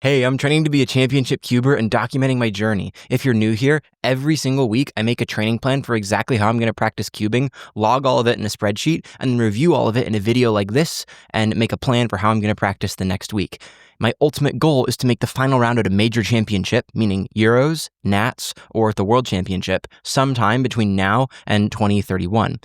Hey, I'm training to be a championship cuber and documenting my journey. If you're new here, every single week I make a training plan for exactly how I'm going to practice cubing, log all of it in a spreadsheet, and then review all of it in a video like this and make a plan for how I'm going to practice the next week. My ultimate goal is to make the final round at a major championship, meaning Euros, Nats, or the World Championship, sometime between now and 2031.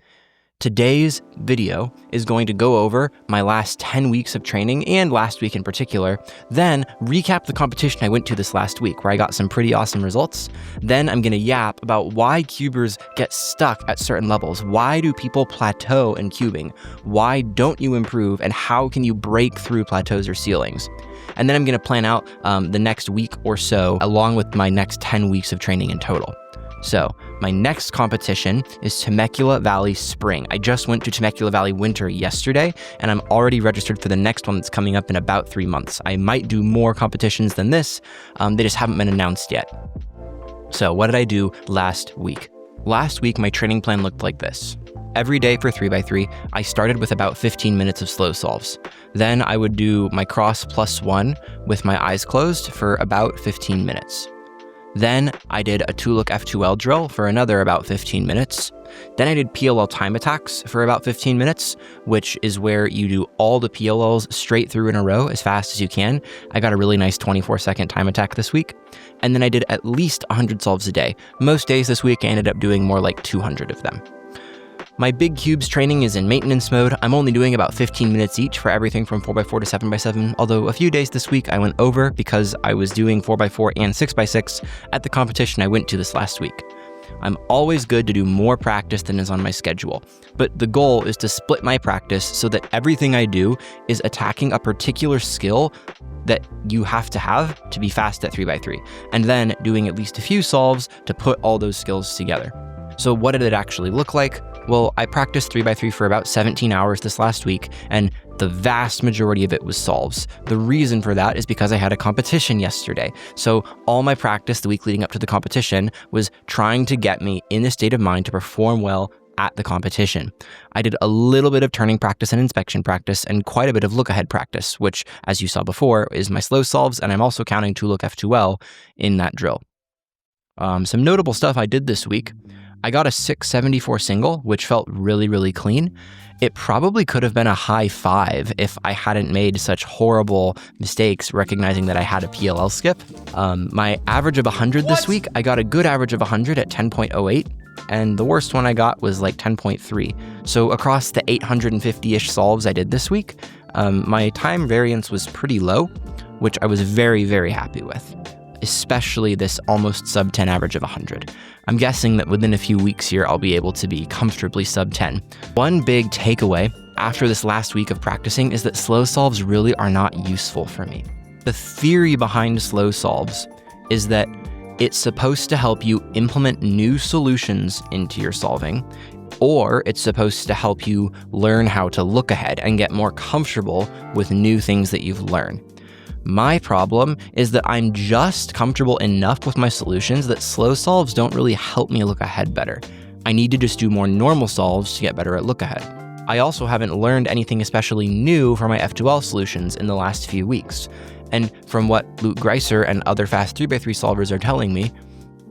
Today's video is going to go over my last 10 weeks of training and last week in particular, then recap the competition I went to this last week where I got some pretty awesome results. Then I'm going to yap about why cubers get stuck at certain levels. Why do people plateau in cubing? Why don't you improve, and how can you break through plateaus or ceilings? And then I'm going to plan out the next week or so along with my next 10 weeks of training in total. So my next competition is Temecula Valley Spring. I just went to Temecula Valley Winter yesterday, and I'm already registered for the next one that's coming up in about 3 months. I might do more competitions than this. They just haven't been announced yet. So what did I do last week? Last week, my training plan looked like this. Every day for 3x3, I started with about 15 minutes of slow solves. Then I would do my cross +1 with my eyes closed for about 15 minutes. Then I did a 2-look F2L drill for another about 15 minutes. Then I did PLL time attacks for about 15 minutes, which is where you do all the PLLs straight through in a row as fast as you can. I got a really nice 24-second time attack this week. And then I did at least 100 solves a day. Most days this week I ended up doing more like 200 of them. My big cubes training is in maintenance mode. I'm only doing about 15 minutes each for everything from 4x4 to 7x7, although a few days this week I went over because I was doing 4x4 and 6x6 at the competition I went to this last week. I'm always good to do more practice than is on my schedule, but the goal is to split my practice so that everything I do is attacking a particular skill that you have to be fast at 3x3, and then doing at least a few solves to put all those skills together. So what did it actually look like? Well, I practiced 3x3 for about 17 hours this last week, and the vast majority of it was solves. The reason for that is because I had a competition yesterday. So all my practice the week leading up to the competition was trying to get me in a state of mind to perform well at the competition. I did a little bit of turning practice and inspection practice and quite a bit of look-ahead practice, which, as you saw before, is my slow solves, and I'm also counting 2-look F2L in that drill. Some notable stuff I did this week. I got a 674 single, which felt really, really clean. It probably could have been a high 5 if I hadn't made such horrible mistakes recognizing that I had a PLL skip. My average of 100 this week, I got a good average of 100 at 10.08, and the worst one I got was like 10.3. So across the 850-ish solves I did this week, my time variance was pretty low, which I was very, very happy with, especially this almost sub 10 average of 100. I'm guessing that within a few weeks here, I'll be able to be comfortably sub 10. One big takeaway after this last week of practicing is that slow solves really are not useful for me. The theory behind slow solves is that it's supposed to help you implement new solutions into your solving, or it's supposed to help you learn how to look ahead and get more comfortable with new things that you've learned. My problem is that I'm just comfortable enough with my solutions that slow solves don't really help me look ahead better. I need to just do more normal solves to get better at look ahead. I also haven't learned anything especially new for my F2L solutions in the last few weeks. And from what Luke Greiser and other fast 3x3 solvers are telling me,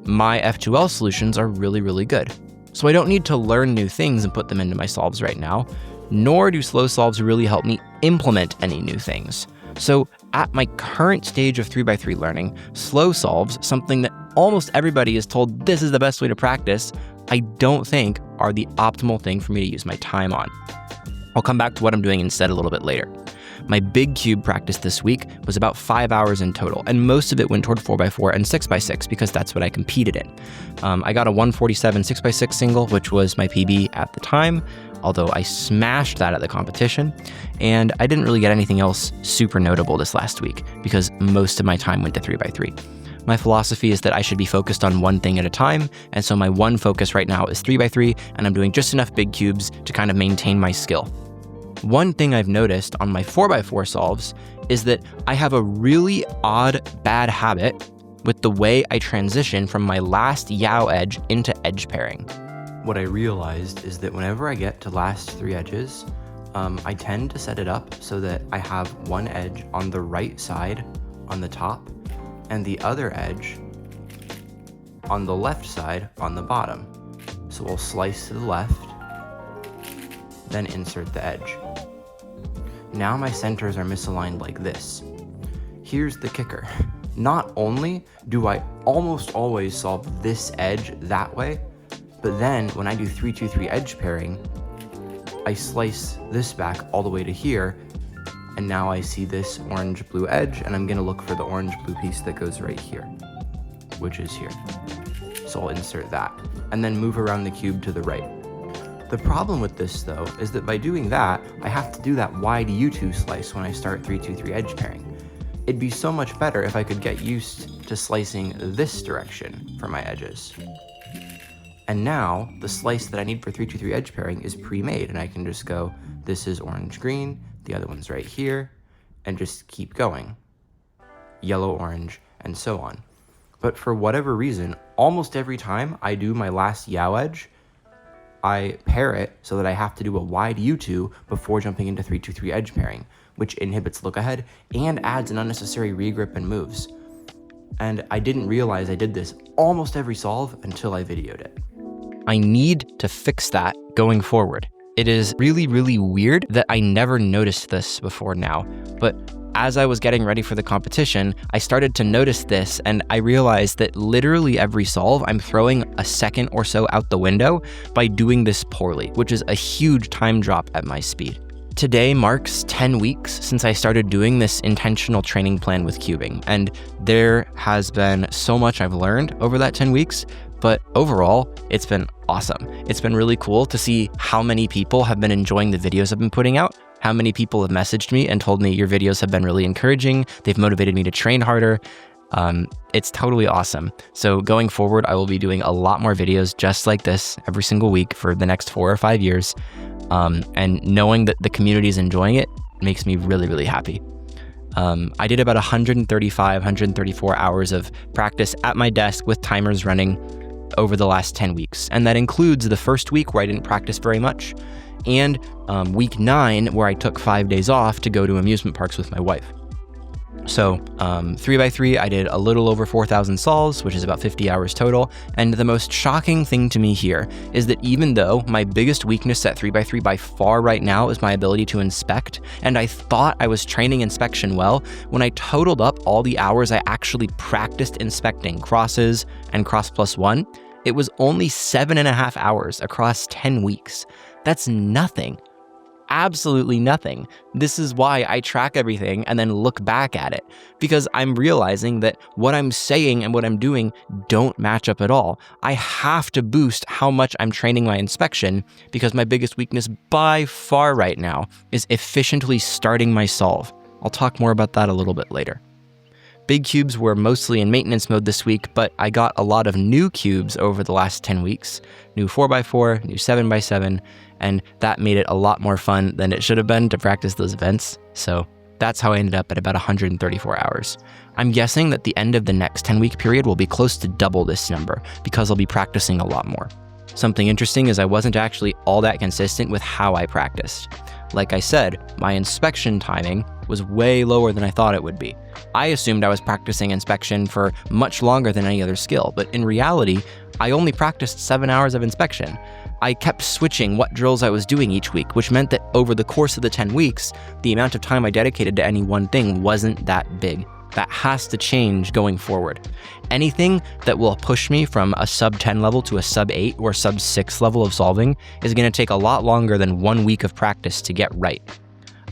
my F2L solutions are really, really good. So I don't need to learn new things and put them into my solves right now, nor do slow solves really help me implement any new things. So at my current stage of 3x3 learning, slow solves, something that almost everybody is told this is the best way to practice, I don't think are the optimal thing for me to use my time on. I'll come back to what I'm doing instead a little bit later. My big cube practice this week was about 5 hours in total, and most of it went toward 4x4 and 6x6 because that's what I competed in. I got a 147 6x6 single, which was my PB at the time, although I smashed that at the competition, and I didn't really get anything else super notable this last week because most of my time went to 3x3. My philosophy is that I should be focused on one thing at a time, and so my one focus right now is 3x3, and I'm doing just enough big cubes to kind of maintain my skill. One thing I've noticed on my 4x4 solves is that I have a really odd bad habit with the way I transition from my last yaw edge into edge pairing. What I realized is that whenever I get to last 3 edges, I tend to set it up so that I have one edge on the right side on the top, and the other edge on the left side on the bottom. So we'll slice to the left, then insert the edge. Now my centers are misaligned like this. Here's the kicker. Not only do I almost always solve this edge that way, but then when I do 3-2-3 edge pairing, I slice this back all the way to here, and now I see this orange-blue edge, and I'm gonna look for the orange-blue piece that goes right here, which is here. So I'll insert that, and then move around the cube to the right. The problem with this, though, is that by doing that, I have to do that wide U2 slice when I start 3-2-3 edge pairing. It'd be so much better if I could get used to slicing this direction for my edges. And now, the slice that I need for 3-2-3 edge pairing is pre-made, and I can just go, this is orange-green, the other one's right here, and just keep going. Yellow-orange, and so on. But for whatever reason, almost every time I do my last yaw edge, I pair it so that I have to do a wide U2 before jumping into 3-2-3 edge pairing, which inhibits look ahead and adds an unnecessary regrip and moves. And I didn't realize I did this almost every solve until I videoed it. I need to fix that going forward. It is really, really weird that I never noticed this before now, but as I was getting ready for the competition, I started to notice this, and I realized that literally every solve, I'm throwing a second or so out the window by doing this poorly, which is a huge time drop at my speed. Today marks 10 weeks since I started doing this intentional training plan with cubing, and there has been so much I've learned over that 10 weeks, but overall, it's been awesome. It's been really cool to see how many people have been enjoying the videos I've been putting out, how many people have messaged me and told me your videos have been really encouraging, they've motivated me to train harder. It's totally awesome. So going forward, I will be doing a lot more videos just like this every single week for the next 4 or 5 years. And knowing that the community is enjoying it makes me really, really happy. I did about 134 hours of practice at my desk with timers running over the last 10 weeks. And that includes the first week where I didn't practice very much, and week 9 where I took 5 days off to go to amusement parks with my wife. So 3x3, I did a little over 4,000 solves, which is about 50 hours total. And the most shocking thing to me here is that even though my biggest weakness at 3x3 by far right now is my ability to inspect, and I thought I was training inspection well, when I totaled up all the hours I actually practiced inspecting crosses and cross plus 1, it was only 7.5 hours across 10 weeks. That's nothing. Absolutely nothing. This is why I track everything and then look back at it, because I'm realizing that what I'm saying and what I'm doing don't match up at all. I have to boost how much I'm training my inspection, because my biggest weakness by far right now is efficiently starting my solve. I'll talk more about that a little bit later. Big cubes were mostly in maintenance mode this week, but I got a lot of new cubes over the last 10 weeks. New 4x4, new 7x7, and that made it a lot more fun than it should have been to practice those events. So that's how I ended up at about 134 hours. I'm guessing that the end of the next 10-week period will be close to double this number, because I'll be practicing a lot more. Something interesting is I wasn't actually all that consistent with how I practiced. Like I said, my inspection timing was way lower than I thought it would be. I assumed I was practicing inspection for much longer than any other skill, but in reality, I only practiced 7 hours of inspection. I kept switching what drills I was doing each week, which meant that over the course of the 10 weeks, the amount of time I dedicated to any one thing wasn't that big. That has to change going forward. Anything that will push me from a sub 10 level to a sub 8 or sub 6 level of solving is going to take a lot longer than 1 week of practice to get right.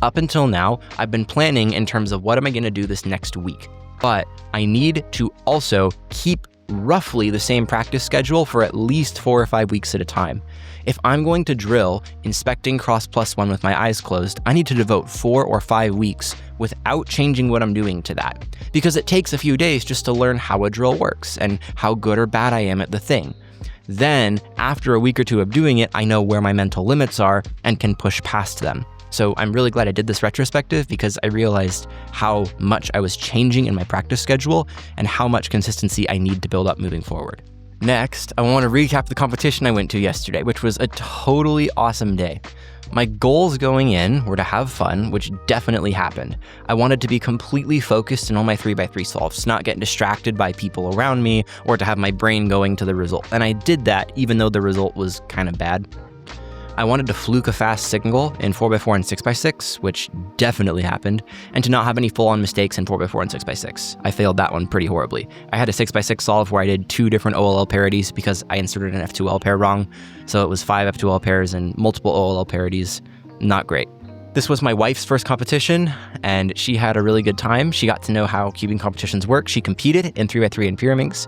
Up until now, I've been planning in terms of what am I going to do this next week, but I need to also keep roughly the same practice schedule for at least 4 or 5 weeks at a time. If I'm going to drill inspecting cross plus 1 with my eyes closed, I need to devote 4 or 5 weeks without changing what I'm doing to that, because it takes a few days just to learn how a drill works and how good or bad I am at the thing. Then, after a week or 2 of doing it, I know where my mental limits are and can push past them. So I'm really glad I did this retrospective, because I realized how much I was changing in my practice schedule and how much consistency I need to build up moving forward. Next, I want to recap the competition I went to yesterday, which was a totally awesome day. My goals going in were to have fun, which definitely happened. I wanted to be completely focused in all my 3x3 solves, not get distracted by people around me or to have my brain going to the result. And I did that even though the result was kind of bad. I wanted to fluke a fast single in 4x4 and 6x6, which definitely happened, and to not have any full-on mistakes in 4x4 and 6x6. I failed that one pretty horribly. I had a 6x6 solve where I did 2 different OLL parodies because I inserted an F2L pair wrong, so it was 5 F2L pairs and multiple OLL parodies. Not great. This was my wife's first competition, and she had a really good time. She got to know how cubing competitions work. She competed in 3x3 and Pyraminx.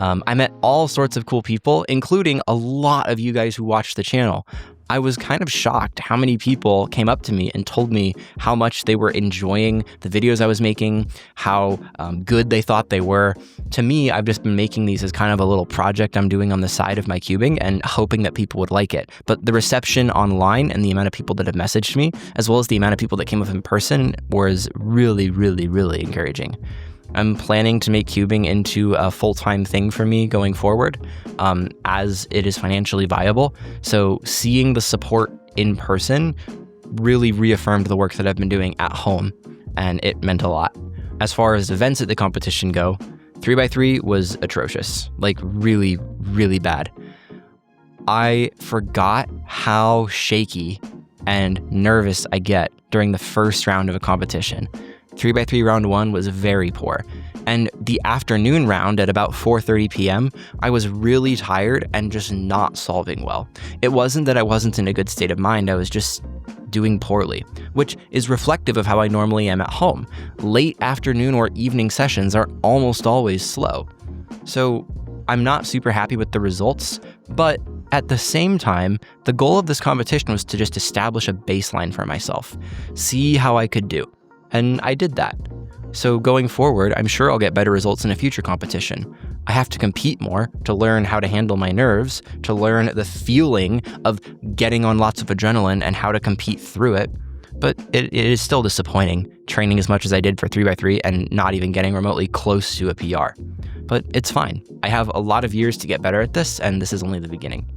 I met all sorts of cool people, including a lot of you guys who watched the channel. I was kind of shocked how many people came up to me and told me how much they were enjoying the videos I was making, how good they thought they were. To me, I've just been making these as kind of a little project I'm doing on the side of my cubing and hoping that people would like it. But the reception online and the amount of people that have messaged me, as well as the amount of people that came up in person, was really, really, really encouraging. I'm planning to make cubing into a full-time thing for me going forward, as it is financially viable. So seeing the support in person really reaffirmed the work that I've been doing at home, and it meant a lot. As far as events at the competition go, 3x3 was atrocious, like really, really bad. I forgot how shaky and nervous I get during the first round of a competition. 3x3 round 1 was very poor. And the afternoon round at about 4:30 p.m., I was really tired and just not solving well. It wasn't that I wasn't in a good state of mind, I was just doing poorly, which is reflective of how I normally am at home. Late afternoon or evening sessions are almost always slow. So I'm not super happy with the results, but at the same time, the goal of this competition was to just establish a baseline for myself, see how I could do. And I did that. So going forward, I'm sure I'll get better results in a future competition. I have to compete more to learn how to handle my nerves, to learn the feeling of getting on lots of adrenaline and how to compete through it. But it is still disappointing, training as much as I did for 3x3 and not even getting remotely close to a PR. But it's fine. I have a lot of years to get better at this, and this is only the beginning.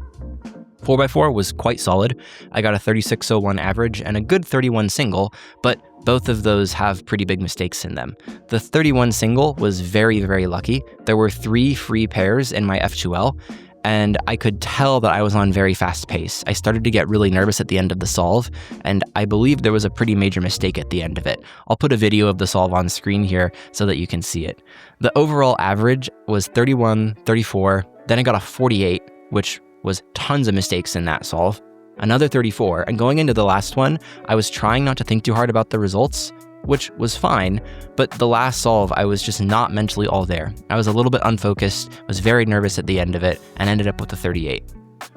4x4 was quite solid. I got a 36.01 average and a good 31 single, but both of those have pretty big mistakes in them. The 31 single was very, very lucky. There were 3 free pairs in my F2L, and I could tell that I was on very fast pace. I started to get really nervous at the end of the solve, and I believe there was a pretty major mistake at the end of it. I'll put a video of the solve on screen here so that you can see it. The overall average was 31, 34, then I got a 48, which was tons of mistakes in that solve, another 34, and going into the last one, I was trying not to think too hard about the results, which was fine, but the last solve, I was just not mentally all there. I was a little bit unfocused, was very nervous at the end of it, and ended up with a 38.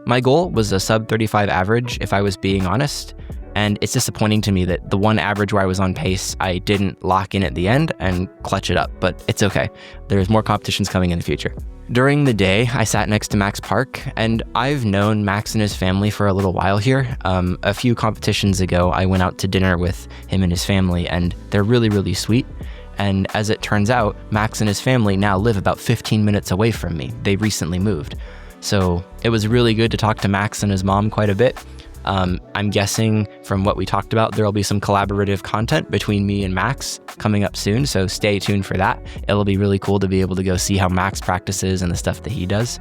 My goal was a sub 35 average, if I was being honest, and it's disappointing to me that the one average where I was on pace, I didn't lock in at the end and clutch it up, but it's okay. There's more competitions coming in the future. During the day, I sat next to Max Park, and I've known Max and his family for a little while here. A few competitions ago, I went out to dinner with him and his family, and they're really, really sweet. And as it turns out, Max and his family now live about 15 minutes away from me. They recently moved. So it was really good to talk to Max and his mom quite a bit. I'm guessing from what we talked about, there'll be some collaborative content between me and Max coming up soon, so stay tuned for that. It'll be really cool to be able to go see how Max practices and the stuff that he does.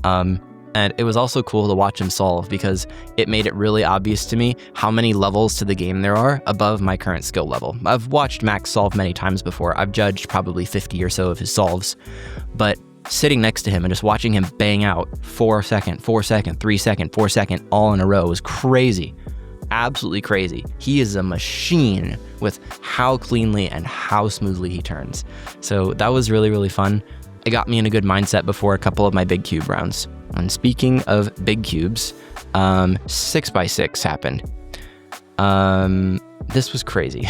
And it was also cool to watch him solve because it made it really obvious to me how many levels to the game there are above my current skill level. I've watched Max solve many times before. I've judged probably 50 or so of his solves, but sitting next to him and just watching him bang out 4 second, 4 second, 3 second, 4 second all in a row was crazy. Absolutely crazy. He is a machine with how cleanly and how smoothly he turns. So that was really, really fun. It got me in a good mindset before a couple of my big cube rounds. And speaking of big cubes, 6x6 happened. This was crazy.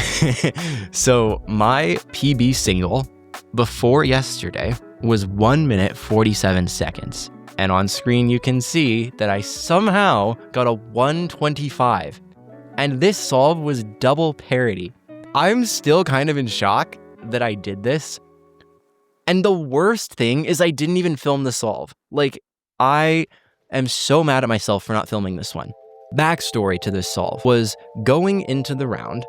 So my PB single before yesterday was 1 minute 47 seconds. And on screen you can see that I somehow got a 125. And this solve was double parity. I'm still kind of in shock that I did this. And the worst thing is I didn't even film the solve. Like, I am so mad at myself for not filming this one. Backstory to this solve was going into the round,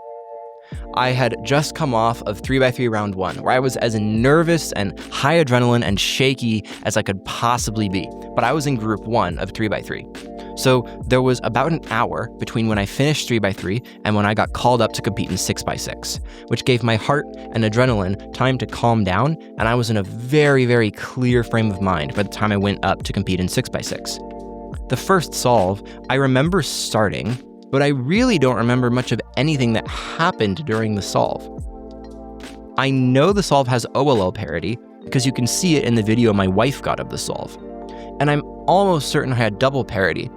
I had just come off of 3x3 round 1, where I was as nervous and high adrenaline and shaky as I could possibly be, but I was in group 1 of 3x3. So there was about an hour between when I finished 3x3 and when I got called up to compete in 6x6, which gave my heart and adrenaline time to calm down, and I was in a very, very clear frame of mind by the time I went up to compete in 6x6. The first solve, I remember starting, but I really don't remember much of anything that happened during the solve. I know the solve has OLL parity because you can see it in the video my wife got of the solve. And I'm almost certain I had double parity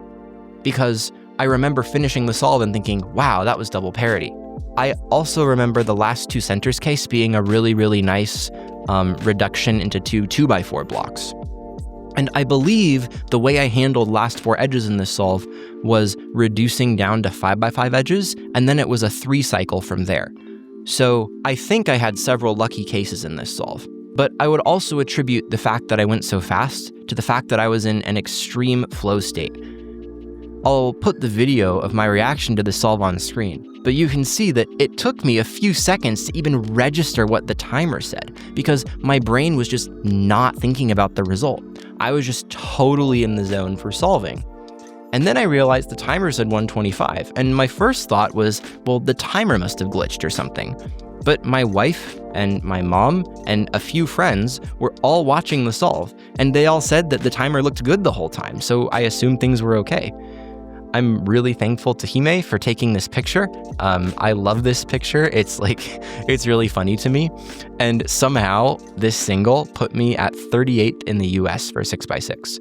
because I remember finishing the solve and thinking, wow, that was double parity. I also remember the last 2 centers case being a really, really nice reduction into 2 2x4 blocks. And I believe the way I handled last 4 edges in this solve was reducing down to 5x5 edges, and then it was a 3 cycle from there. So I think I had several lucky cases in this solve. But I would also attribute the fact that I went so fast to the fact that I was in an extreme flow state. I'll put the video of my reaction to the solve on screen, but you can see that it took me a few seconds to even register what the timer said because my brain was just not thinking about the result. I was just totally in the zone for solving. And then I realized the timer said 125, and my first thought was, well, the timer must have glitched or something. But my wife and my mom and a few friends were all watching the solve, and they all said that the timer looked good the whole time, so I assumed things were okay. I'm really thankful to Hime for taking this picture. I love this picture. It's really funny to me. And somehow this single put me at 38 in the US for 6x6.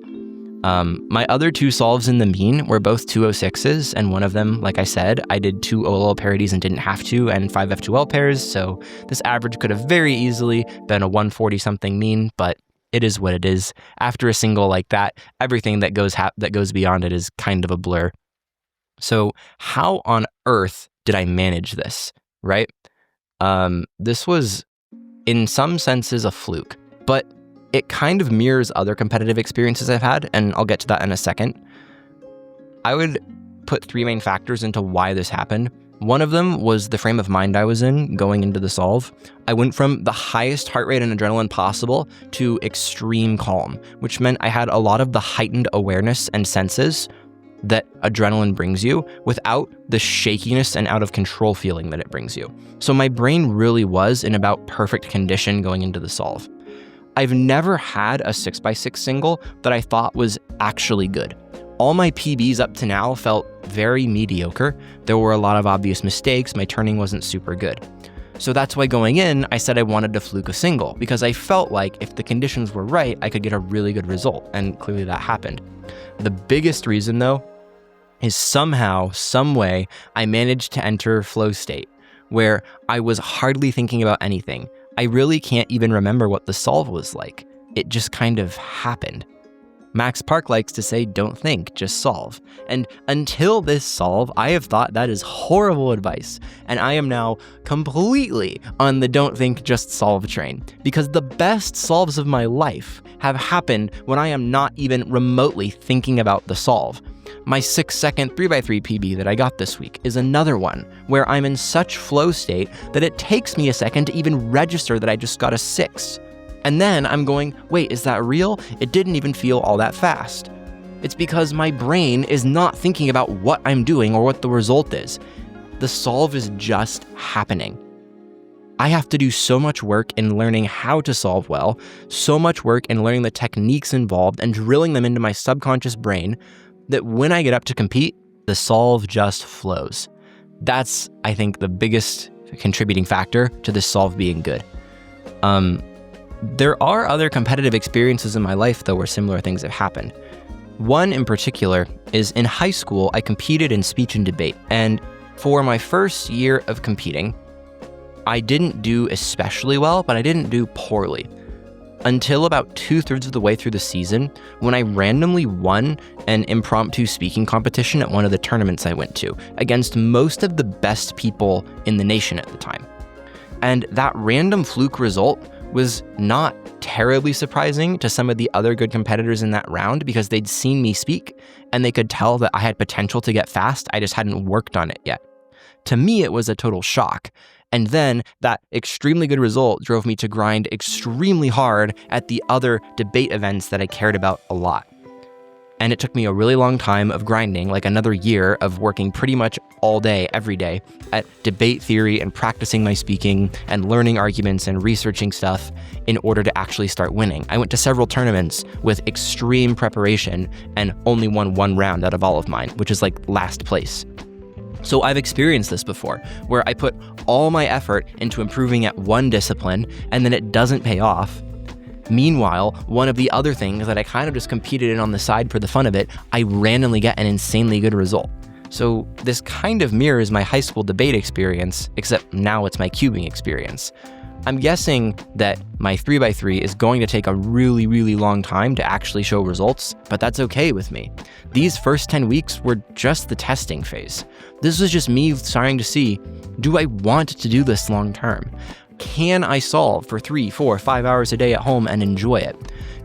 My other 2 solves in the mean were both 206s, and one of them, like I said, I did 2 OLL parodies and didn't have to, and 5 F2L pairs, so this average could have very easily been a 140 something mean, but it is what it is. After a single like that, everything that goes beyond it is kind of a blur. So how on earth did I manage this, right? This was, in some senses, a fluke, but it kind of mirrors other competitive experiences I've had, and I'll get to that in a second. I would put 3 main factors into why this happened. One of them was the frame of mind I was in going into the solve. I went from the highest heart rate and adrenaline possible to extreme calm, which meant I had a lot of the heightened awareness and senses that adrenaline brings you without the shakiness and out of control feeling that it brings you. So my brain really was in about perfect condition going into the solve. I've never had a 6x6 single that I thought was actually good. All my PBs up to now felt very mediocre. There were a lot of obvious mistakes. My turning wasn't super good. So that's why going in, I said I wanted to fluke a single because I felt like if the conditions were right, I could get a really good result, and clearly that happened. The biggest reason though is somehow, some way, I managed to enter flow state where I was hardly thinking about anything. I really can't even remember what the solve was like. It just kind of happened. Max Park likes to say, don't think, just solve. And until this solve, I have thought that is horrible advice. And I am now completely on the don't think, just solve train. Because the best solves of my life have happened when I am not even remotely thinking about the solve. My 6-second 3x3 PB that I got this week is another one where I'm in such flow state that it takes me a second to even register that I just got a 6. And then I'm going, wait, is that real? It didn't even feel all that fast. It's because my brain is not thinking about what I'm doing or what the result is. The solve is just happening. I have to do so much work in learning how to solve well, so much work in learning the techniques involved and drilling them into my subconscious brain that when I get up to compete, the solve just flows. That's, I think, the biggest contributing factor to this solve being good. There are other competitive experiences in my life, though, where similar things have happened. One in particular is in high school, I competed in speech and debate. And for my first year of competing, I didn't do especially well, but I didn't do poorly. Until about 2/3 of the way through the season, when I randomly won an impromptu speaking competition at one of the tournaments I went to, against most of the best people in the nation at the time. And that random fluke result was not terribly surprising to some of the other good competitors in that round because they'd seen me speak and they could tell that I had potential to get fast. I just hadn't worked on it yet. To me, it was a total shock. And then that extremely good result drove me to grind extremely hard at the other debate events that I cared about a lot. And it took me a really long time of grinding, like another year of working pretty much all day, every day, at debate theory and practicing my speaking and learning arguments and researching stuff in order to actually start winning. I went to several tournaments with extreme preparation and only won one round out of all of mine, which is like last place. So I've experienced this before, where I put all my effort into improving at one discipline and then it doesn't pay off. Meanwhile, one of the other things that I kind of just competed in on the side for the fun of it, I randomly get an insanely good result. So this kind of mirrors my high school debate experience, except now it's my cubing experience. I'm guessing that my 3x3 is going to take a really, really long time to actually show results, but that's okay with me. These first 10 weeks were just the testing phase. This was just me starting to see, do I want to do this long term? Can I solve for 3, 4, 5 hours a day at home and enjoy it?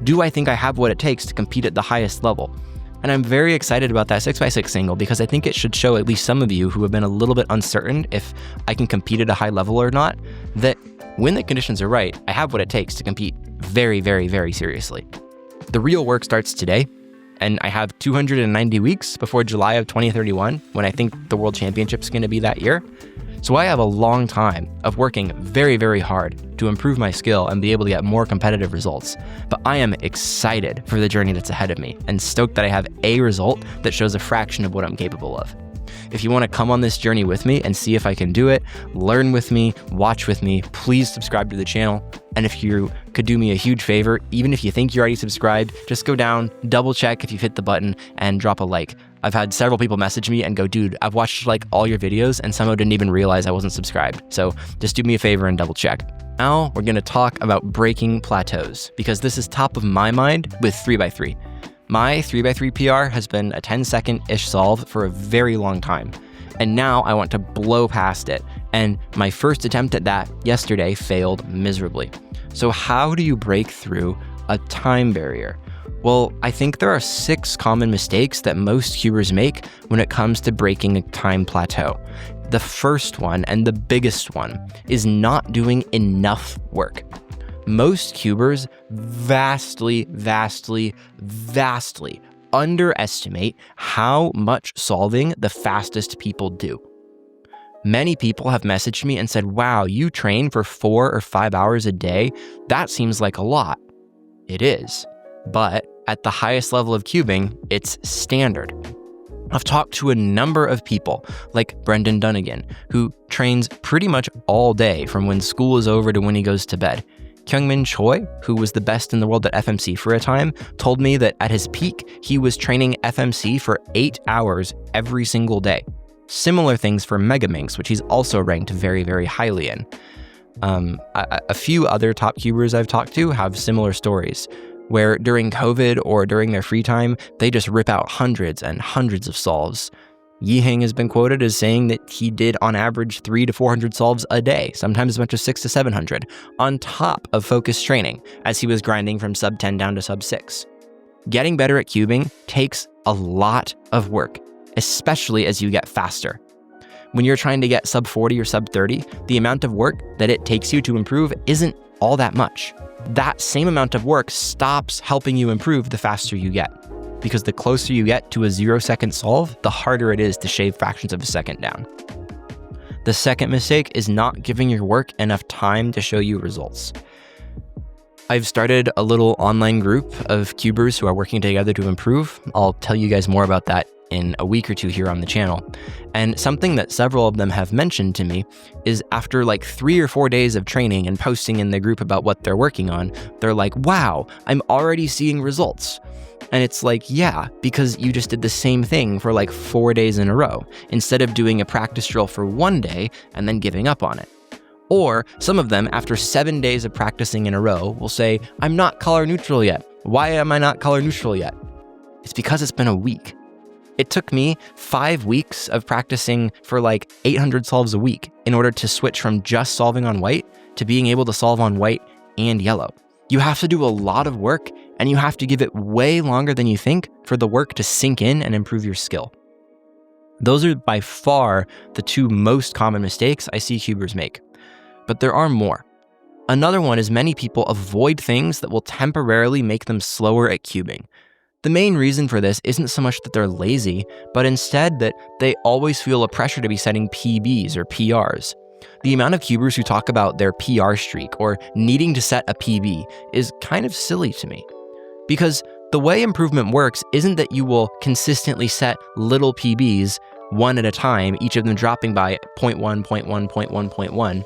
Do I think I have what it takes to compete at the highest level? And I'm very excited about that 6x6 single because I think it should show at least some of you who have been a little bit uncertain if I can compete at a high level or not, that when the conditions are right, I have what it takes to compete very, very, very seriously. The real work starts today, and I have 290 weeks before July of 2031, when I think the World Championship's going to be that year. So I have a long time of working very, very hard to improve my skill and be able to get more competitive results. But I am excited for the journey that's ahead of me and stoked that I have a result that shows a fraction of what I'm capable of. If you want to come on this journey with me and see if I can do it, learn with me, watch with me, please subscribe to the channel. And if you could do me a huge favor, even if you think you're already subscribed, just go down, double check if you've hit the button, and drop a like. I've had several people message me and go, dude, I've watched like all your videos and somehow didn't even realize I wasn't subscribed. So just do me a favor and double check. Now we're going to talk about breaking plateaus because this is top of my mind with 3x3. My 3x3 PR has been a 10-second-ish solve for a very long time. And now I want to blow past it. And my first attempt at that yesterday failed miserably. So how do you break through a time barrier? Well, I think there are 6 common mistakes that most cubers make when it comes to breaking a time plateau. The first one, and the biggest one, is not doing enough work. Most cubers vastly underestimate how much solving the fastest people do. Many people have messaged me and said, wow, you train for 4 or 5 hours a day? That seems like a lot. It is, but at the highest level of cubing, it's standard. I've talked to a number of people, like Brendan Dunnigan, who trains pretty much all day from when school is over to when he goes to bed. Kyungmin Choi, who was the best in the world at FMC for a time, told me that at his peak, he was training FMC for 8 hours every single day. Similar things for Megaminx, which he's also ranked very, very highly in. A few other top cubers I've talked to have similar stories, where during COVID or during their free time, they just rip out hundreds and hundreds of solves. Yiheng has been quoted as saying that he did on average 300 to 400 solves a day, sometimes as much as 600 to 700, on top of focused training, as he was grinding from sub 10 down to sub 6. Getting better at cubing takes a lot of work, especially as you get faster. When you're trying to get sub 40 or sub 30, the amount of work that it takes you to improve isn't all that much. That same amount of work stops helping you improve the faster you get. Because the closer you get to a 0-second solve, the harder it is to shave fractions of a second down. The second mistake is not giving your work enough time to show you results. I've started a little online group of cubers who are working together to improve. I'll tell you guys more about that in a week or two here on the channel. And something that several of them have mentioned to me is after like 3 or 4 days of training and posting in the group about what they're working on, they're like, wow, I'm already seeing results. And it's like, yeah, because you just did the same thing for like 4 days in a row, instead of doing a practice drill for 1 day and then giving up on it. Or some of them, after 7 days of practicing in a row, will say, I'm not color neutral yet. Why am I not color neutral yet? It's because it's been a week. It took me 5 weeks of practicing for like 800 solves a week in order to switch from just solving on white to being able to solve on white and yellow. You have to do a lot of work, and you have to give it way longer than you think for the work to sink in and improve your skill. Those are by far the two most common mistakes I see cubers make. But there are more. Another one is many people avoid things that will temporarily make them slower at cubing. The main reason for this isn't so much that they're lazy, but instead that they always feel a pressure to be setting PBs or PRs. The amount of cubers who talk about their PR streak or needing to set a PB is kind of silly to me. Because the way improvement works isn't that you will consistently set little PBs one at a time, each of them dropping by 0.1, 0.1, 0.1, 0.1.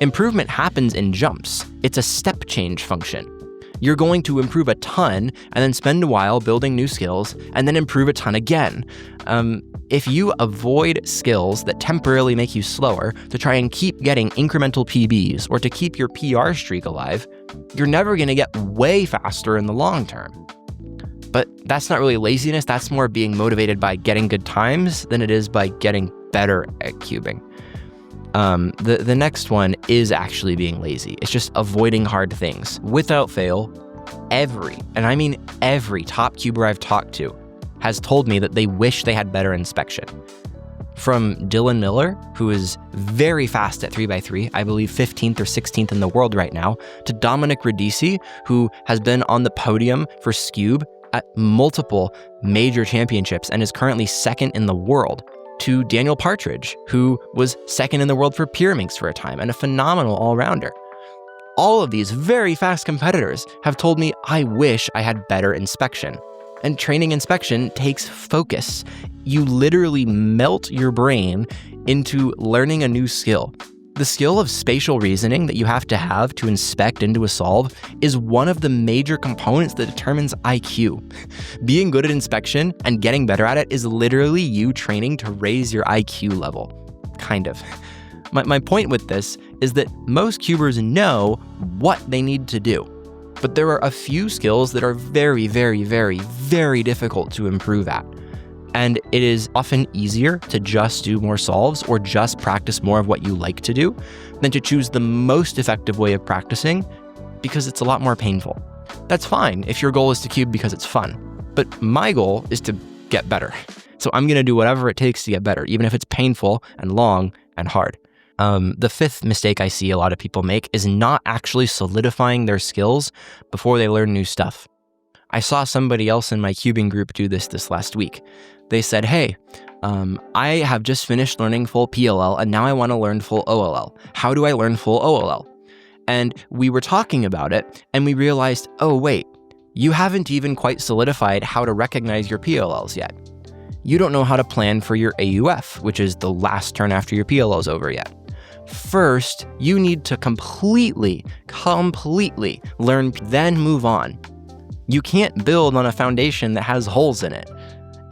Improvement happens in jumps. It's a step change function. You're going to improve a ton and then spend a while building new skills and then improve a ton again. If you avoid skills that temporarily make you slower to try and keep getting incremental PBs or to keep your PR streak alive, you're never going to get way faster in the long term. But that's not really laziness. That's more being motivated by getting good times than it is by getting better at cubing. The next one is actually being lazy. It's just avoiding hard things. Without fail, every top cuber I've talked to has told me that they wish they had better inspection. From Dylan Miller, who is very fast at 3x3, I believe 15th or 16th in the world right now, to Dominic Radici, who has been on the podium for Scube at multiple major championships and is currently second in the world, to Daniel Partridge, who was second in the world for Pyraminx for a time and a phenomenal all-rounder. All of these very fast competitors have told me I wish I had better inspection. And training inspection takes focus. You literally melt your brain into learning a new skill. The skill of spatial reasoning that you have to inspect into a solve is one of the major components that determines IQ. Being good at inspection and getting better at it is literally you training to raise your IQ level. Kind of. My point with this is that most cubers know what they need to do, but there are a few skills that are very, very, very, very difficult to improve at. And it is often easier to just do more solves or just practice more of what you like to do than to choose the most effective way of practicing because it's a lot more painful. That's fine if your goal is to cube because it's fun, but my goal is to get better. So I'm going to do whatever it takes to get better, even if it's painful and long and hard. The fifth mistake I see a lot of people make is not actually solidifying their skills before they learn new stuff. I saw somebody else in my cubing group do this last week. They said, hey, I have just finished learning full PLL and now I want to learn full OLL. How do I learn full OLL? And we were talking about it and we realized, oh wait, you haven't even quite solidified how to recognize your PLLs yet. You don't know how to plan for your AUF, which is the last turn after your PLL is over yet. First, you need to completely learn, then move on. You can't build on a foundation that has holes in it.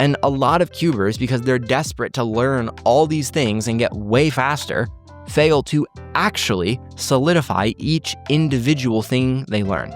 And a lot of cubers, because they're desperate to learn all these things and get way faster, fail to actually solidify each individual thing they learn.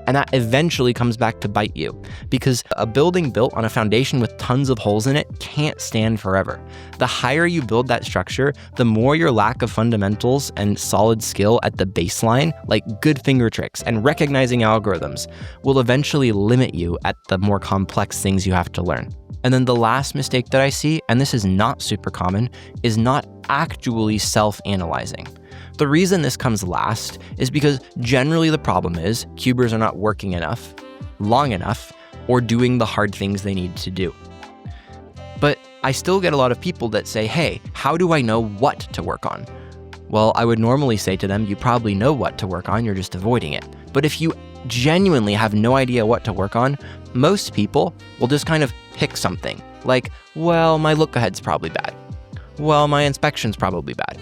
And that eventually comes back to bite you, because a building built on a foundation with tons of holes in it can't stand forever. The higher you build that structure, the more your lack of fundamentals and solid skill at the baseline, like good finger tricks and recognizing algorithms, will eventually limit you at the more complex things you have to learn. And then the last mistake that I see, and this is not super common, is not actually self-analyzing. The reason this comes last is because generally the problem is cubers are not working enough, long enough, or doing the hard things they need to do. But I still get a lot of people that say, hey, how do I know what to work on? Well, I would normally say to them, you probably know what to work on, you're just avoiding it. But if you genuinely have no idea what to work on, most people will just kind of pick something. Like, well, my look ahead's probably bad. Well, my inspection's probably bad.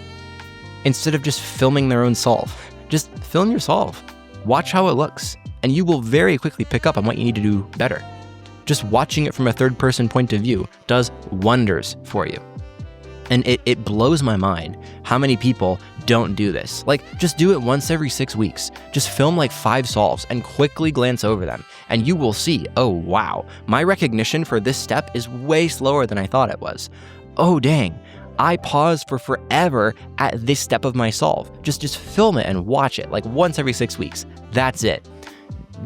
Instead of just filming their own solve, just film your solve. Watch how it looks, and you will very quickly pick up on what you need to do better. Just watching it from a third-person point of view does wonders for you. And it blows my mind how many people don't do this. Like, just do it once every 6 weeks. Just film like 5 solves and quickly glance over them, and you will see, oh wow, my recognition for this step is way slower than I thought it was. Oh dang, I paused for forever at this step of my solve. Just film it and watch it like once every 6 weeks. That's it.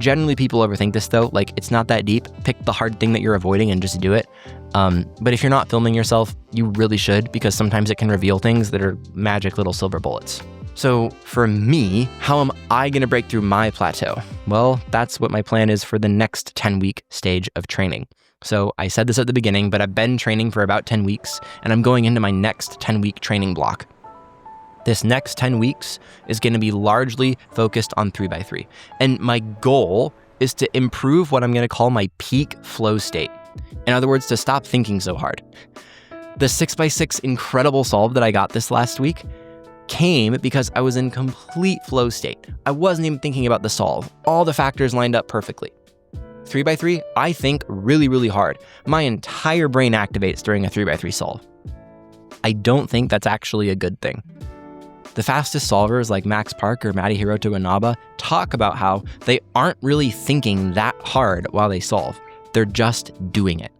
Generally, people overthink this though. Like, it's not that deep. Pick the hard thing that you're avoiding and just do it. But if you're not filming yourself, you really should, because sometimes it can reveal things that are magic little silver bullets. So for me, how am I going to break through my plateau? Well, that's what my plan is for the next 10-week stage of training. So I said this at the beginning, but I've been training for about 10 weeks, and I'm going into my next 10-week training block. This next 10 weeks is going to be largely focused on 3x3. And my goal is to improve what I'm going to call my peak flow state. In other words, to stop thinking so hard. The 6x6 incredible solve that I got this last week came because I was in complete flow state. I wasn't even thinking about the solve. All the factors lined up perfectly. 3x3, I think really, really hard. My entire brain activates during a 3x3 solve. I don't think that's actually a good thing. The fastest solvers like Max Park or Matti Hiroto Inaba talk about how they aren't really thinking that hard while they solve. They're just doing it.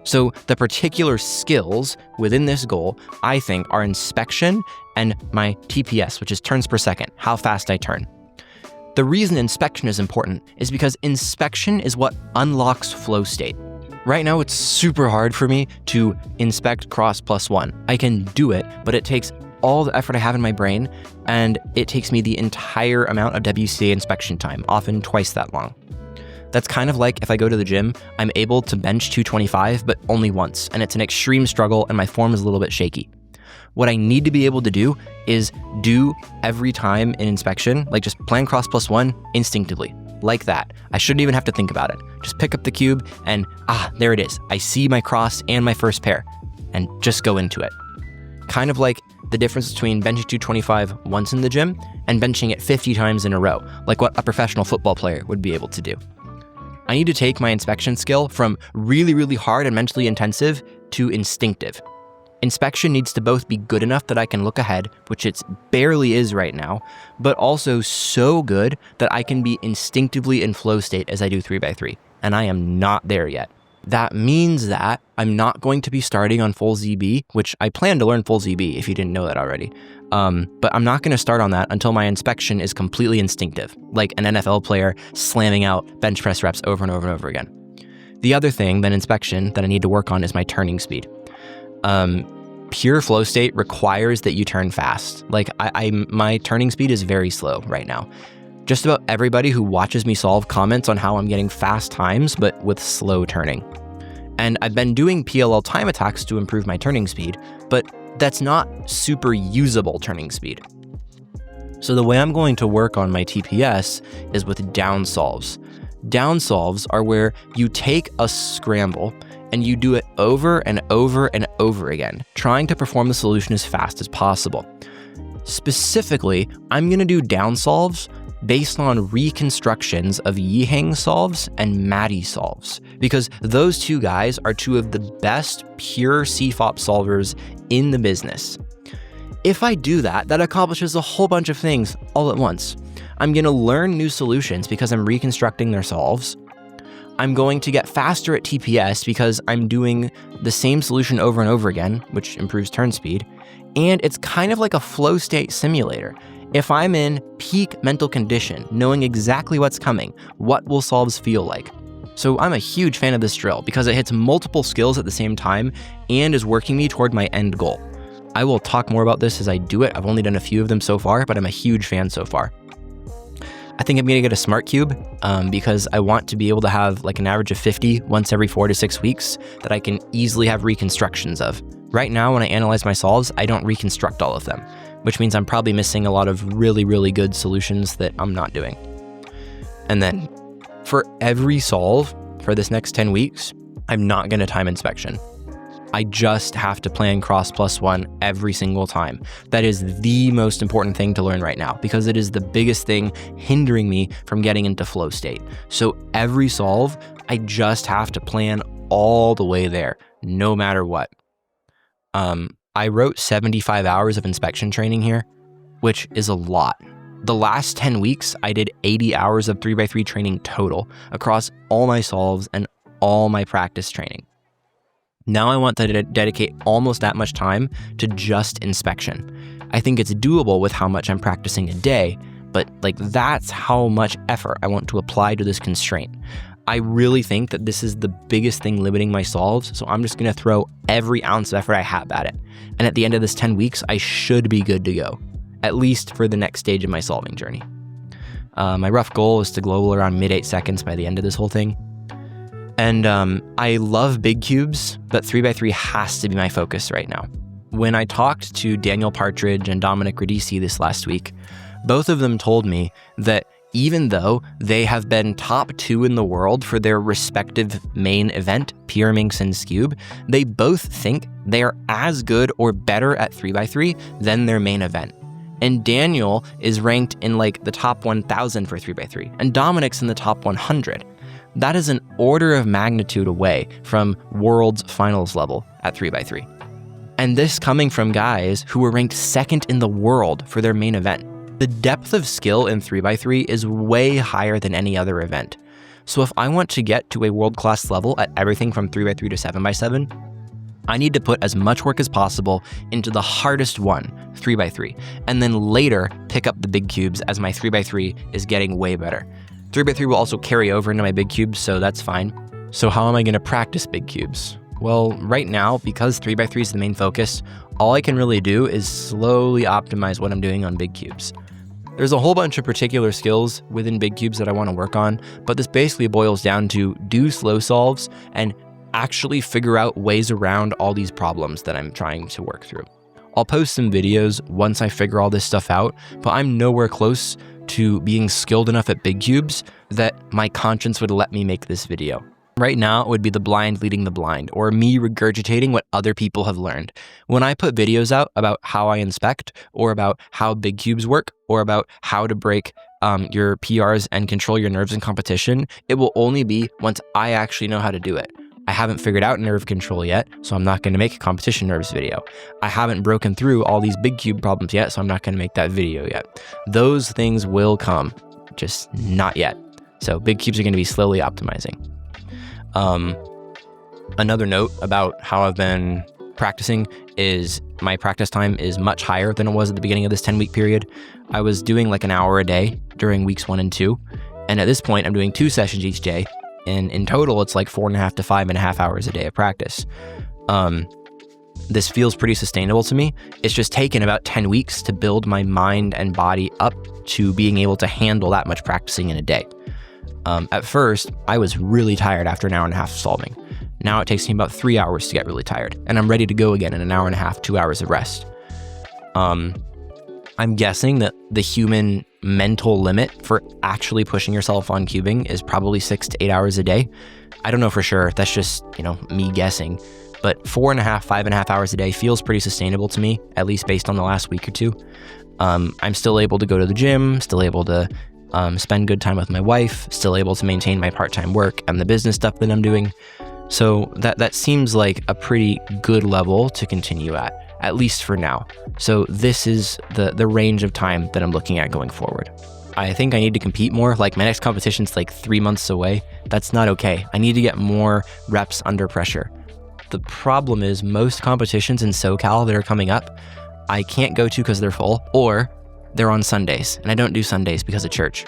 So the particular skills within this goal, I think, are inspection and my TPS, which is turns per second, how fast I turn. The reason inspection is important is because inspection is what unlocks flow state. Right now, it's super hard for me to inspect cross +1. I can do it, but it takes all the effort I have in my brain, and it takes me the entire amount of WCA inspection time, often twice that long. That's kind of like if I go to the gym, I'm able to bench 225, but only once, and it's an extreme struggle and my form is a little bit shaky. What I need to be able to do is do every time in inspection, like just plan cross +1 instinctively, like that. I shouldn't even have to think about it. Just pick up the cube and, there it is. I see my cross and my first pair, and just go into it. Kind of like the difference between benching 225 once in the gym and benching it 50 times in a row, like what a professional football player would be able to do. I need to take my inspection skill from really, really hard and mentally intensive to instinctive. Inspection needs to both be good enough that I can look ahead, which it barely is right now, but also so good that I can be instinctively in flow state as I do 3x3, and I am not there yet. That means that I'm not going to be starting on full ZB, which I plan to learn full ZB if you didn't know that already. But I'm not going to start on that until my inspection is completely instinctive, like an NFL player slamming out bench press reps over and over and over again. The other thing than inspection that I need to work on is my turning speed. Pure flow state requires that you turn fast. Like my turning speed is very slow right now. Just about everybody who watches me solve comments on how I'm getting fast times, but with slow turning. And I've been doing PLL time attacks to improve my turning speed, but that's not super usable turning speed. So the way I'm going to work on my TPS is with down solves. Down solves are where you take a scramble and you do it over and over and over again, trying to perform the solution as fast as possible. Specifically, I'm going to do down solves based on reconstructions of Yiheng solves and Matti solves, because those two guys are two of the best pure CFOP solvers in the business. If I do that, that accomplishes a whole bunch of things all at once. I'm going to learn new solutions because I'm reconstructing their solves. I'm going to get faster at TPS because I'm doing the same solution over and over again, which improves turn speed. And it's kind of like a flow state simulator. If I'm in peak mental condition, knowing exactly what's coming, what will solves feel like? So I'm a huge fan of this drill because it hits multiple skills at the same time and is working me toward my end goal. I will talk more about this as I do it. I've only done a few of them so far, but I'm a huge fan so far. I think I'm going to get a smart cube because I want to be able to have like an average of 50 once every 4 to 6 weeks that I can easily have reconstructions of. Right now, when I analyze my solves, I don't reconstruct all of them, which means I'm probably missing a lot of really, really good solutions that I'm not doing. And then for every solve for this next 10 weeks, I'm not going to time inspection. I just have to plan cross +1 every single time. That is the most important thing to learn right now because it is the biggest thing hindering me from getting into flow state. So every solve, I just have to plan all the way there, no matter what. I wrote 75 hours of inspection training here, which is a lot. The last 10 weeks, I did 80 hours of 3x3 training total across all my solves and all my practice training. Now I want to dedicate almost that much time to just inspection. I think it's doable with how much I'm practicing a day, but like that's how much effort I want to apply to this constraint. I really think that this is the biggest thing limiting my solves, so I'm just going to throw every ounce of effort I have at it. And at the end of this 10 weeks, I should be good to go, at least for the next stage of my solving journey. My rough goal is to global around mid 8 seconds by the end of this whole thing. And I love big cubes, but 3x3 has to be my focus right now. When I talked to Daniel Partridge and Dominic Radici this last week, both of them told me that even though they have been top 2 in the world for their respective main event, Pyraminx and Skube, they both think they are as good or better at 3x3 than their main event. And Daniel is ranked in like the top 1,000 for 3x3, and Dominic's in the top 100. That is an order of magnitude away from world's finals level at 3x3. And this coming from guys who were ranked second in the world for their main event. The depth of skill in 3x3 is way higher than any other event. So if I want to get to a world-class level at everything from 3x3 to 7x7, I need to put as much work as possible into the hardest one, 3x3, and then later pick up the big cubes as my 3x3 is getting way better. 3x3 will also carry over into my big cubes, so that's fine. So how am I going to practice big cubes? Well, right now, because 3x3 is the main focus, all I can really do is slowly optimize what I'm doing on big cubes. There's a whole bunch of particular skills within big cubes that I want to work on, but this basically boils down to do slow solves and actually figure out ways around all these problems that I'm trying to work through. I'll post some videos once I figure all this stuff out, but I'm nowhere close to being skilled enough at big cubes that my conscience would let me make this video. Right now, it would be the blind leading the blind, or me regurgitating what other people have learned. When I put videos out about how I inspect, or about how big cubes work, or about how to break your PRs and control your nerves in competition, it will only be once I actually know how to do it. I haven't figured out nerve control yet, so I'm not going to make a competition nerves video. I haven't broken through all these big cube problems yet, so I'm not going to make that video yet. Those things will come, just not yet. So big cubes are going to be slowly optimizing. Another note about how I've been practicing is my practice time is much higher than it was at the beginning of this 10-week period. I was doing like an hour a day during weeks 1 and 2. And at this point, I'm doing 2 sessions each day. And in total, it's like 4.5 to 5.5 hours a day of practice. This feels pretty sustainable to me. It's just taken about 10 weeks to build my mind and body up to being able to handle that much practicing in a day. At first, I was really tired after an hour and a half of solving. Now it takes me about 3 hours to get really tired, and I'm ready to go again in an hour and a half, 2 hours of rest. I'm guessing that the human mental limit for actually pushing yourself on cubing is probably 6 to 8 hours a day. I don't know for sure. That's just, me guessing. But 4.5, 5.5 hours a day feels pretty sustainable to me, at least based on the last week or two. I'm still able to go to the gym, still able to spend good time with my wife, still able to maintain my part-time work and the business stuff that I'm doing. So that seems like a pretty good level to continue at least for now. So this is the range of time that I'm looking at going forward. I think I need to compete more. Like my next competition's like 3 months away. That's not okay. I need to get more reps under pressure. The problem is most competitions in SoCal that are coming up, I can't go to because they're full, or they're on Sundays, and I don't do Sundays because of church.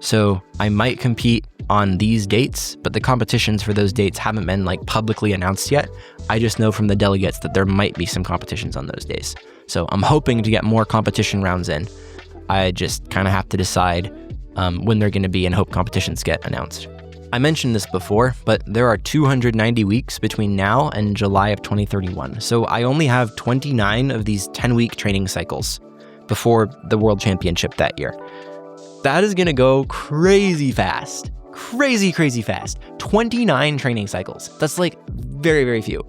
So I might compete on these dates, but the competitions for those dates haven't been like publicly announced yet. I just know from the delegates that there might be some competitions on those days. So I'm hoping to get more competition rounds in. I just kind of have to decide when they're going to be and hope competitions get announced. I mentioned this before, but there are 290 weeks between now and July of 2031. So I only have 29 of these 10-week training cycles before the World Championship that year. That is going to go crazy fast. Crazy fast. 29 training cycles. That's like very, very few.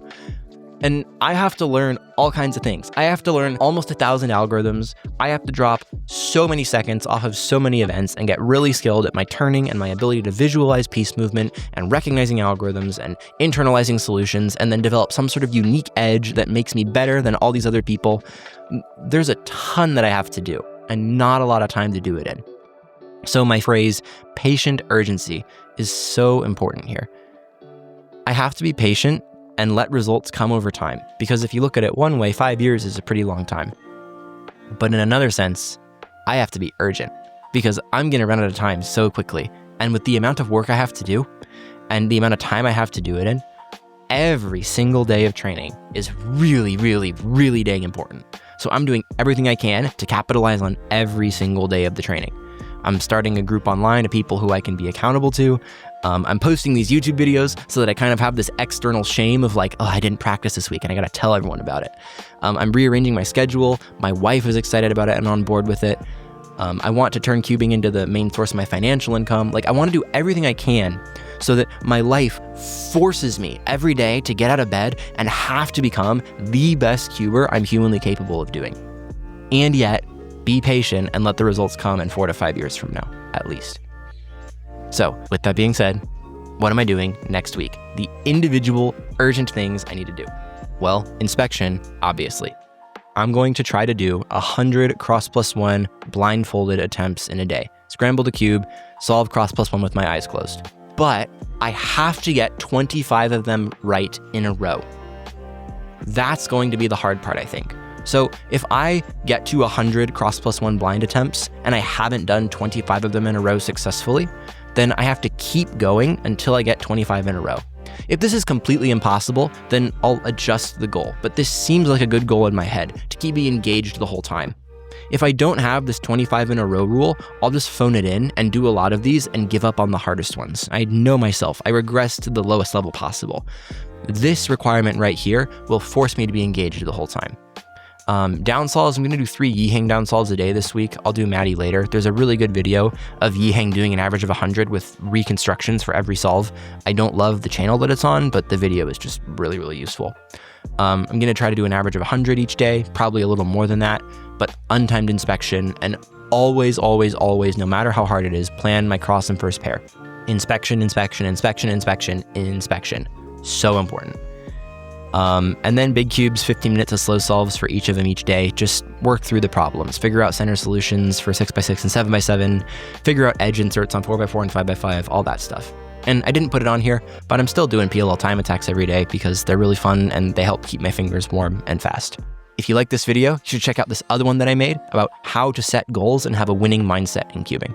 And I have to learn all kinds of things. I have to learn almost 1,000 algorithms. I have to drop so many seconds off of so many events and get really skilled at my turning and my ability to visualize piece movement and recognizing algorithms and internalizing solutions, and then develop some sort of unique edge that makes me better than all these other people. There's a ton that I have to do and not a lot of time to do it in. So my phrase, patient urgency, is so important here. I have to be patient and let results come over time. Because if you look at it one way, 5 years is a pretty long time. But in another sense, I have to be urgent. because I'm going to run out of time so quickly. And with the amount of work I have to do and the amount of time I have to do it in, every single day of training is really, really, really dang important. So I'm doing everything I can to capitalize on every single day of the training. I'm starting a group online of people who I can be accountable to. I'm posting these YouTube videos so that I kind of have this external shame of like, oh, I didn't practice this week and I got to tell everyone about it. I'm rearranging my schedule. My wife is excited about it and on board with it. I want to turn cubing into the main source of my financial income. Like, I want to do everything I can so that my life forces me every day to get out of bed and have to become the best cuber I'm humanly capable of doing. And yet, be patient and let the results come in 4 to 5 years from now, at least. So, with that being said, what am I doing next week? The individual urgent things I need to do. Well, inspection, obviously. I'm going to try to do 100 cross+1 blindfolded attempts in a day. Scramble the cube, solve cross+1 with my eyes closed. But I have to get 25 of them right in a row. That's going to be the hard part, I think. So if I get to 100 cross+1 blind attempts and I haven't done 25 of them in a row successfully, then I have to keep going until I get 25 in a row. If this is completely impossible, then I'll adjust the goal, but this seems like a good goal in my head to keep me engaged the whole time. If I don't have this 25 in a row rule, I'll just phone it in and do a lot of these and give up on the hardest ones. I know myself, I regress to the lowest level possible. This requirement right here will force me to be engaged the whole time. Downsolves, I'm going to do 3 Yihang downsolves a day this week. I'll do Maddie later. There's a really good video of Yihang doing an average of 100 with reconstructions for every solve. I don't love the channel that it's on, but the video is just really, really useful. I'm going to try to do an average of 100 each day, probably a little more than that, but untimed inspection, and always, always, always, no matter how hard it is, plan my cross and first pair. Inspection, inspection, inspection, inspection, inspection. So important. And then big cubes, 15 minutes of slow solves for each of them each day. Just work through the problems, figure out center solutions for 6x6 and 7x7, figure out edge inserts on 4x4 and 5x5, all that stuff. And I didn't put it on here, but I'm still doing PLL time attacks every day because they're really fun and they help keep my fingers warm and fast. If you like this video, you should check out this other one that I made about how to set goals and have a winning mindset in cubing.